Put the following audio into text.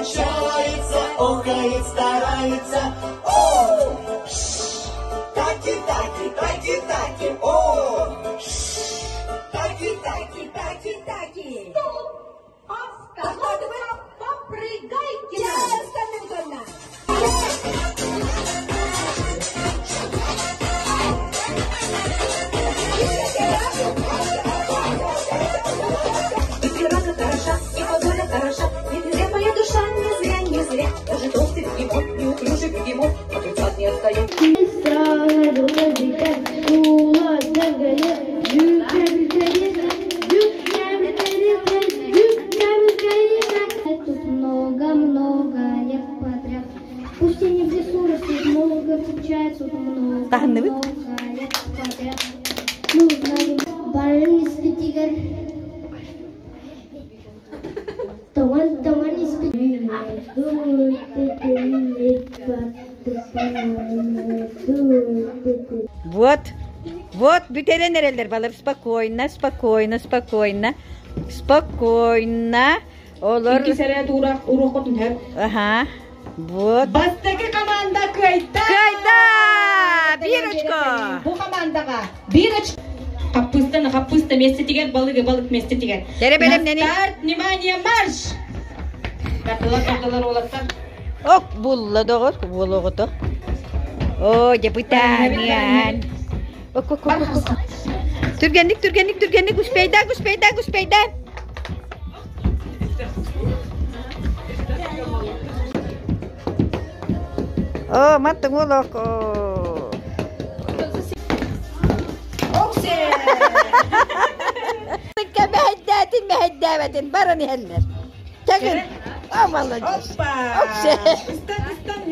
качается, охает, старается. О! Таки-таки, таки-таки, о! Таки-таки, таки-таки. Осторожно, попрыгайте. Рана хороша, и погода хороша, не зря моя душа, не зря, не зря. Даже толстый бегемот, неуклюжий бегемот, от утят не отстает. Тут много-много лет подряд. Пусть и не в лесу растет, много встречается, тут много лет подряд. Мы узнаем больницый тигр. Вот, бютерен эрелдер балар, спокойно, спокойно, спокойно, спокойно. Олар. Ага, вот. Бастаки команда кайда. Кайда! Бирочка! Бу командаға бирочка. Капуста месте тигер, балык месте тигер. Теребелемнени. Старт, внимание, марш! Карталар олаттан. Ок, булла доғыр, булла ғыты. О, депутаниан. Ок. Түргенlik, Гуспейда. О, маттың олық. Оксе! مهدامة برني هلر تقل والله جيش Опа! Оксе. Стань.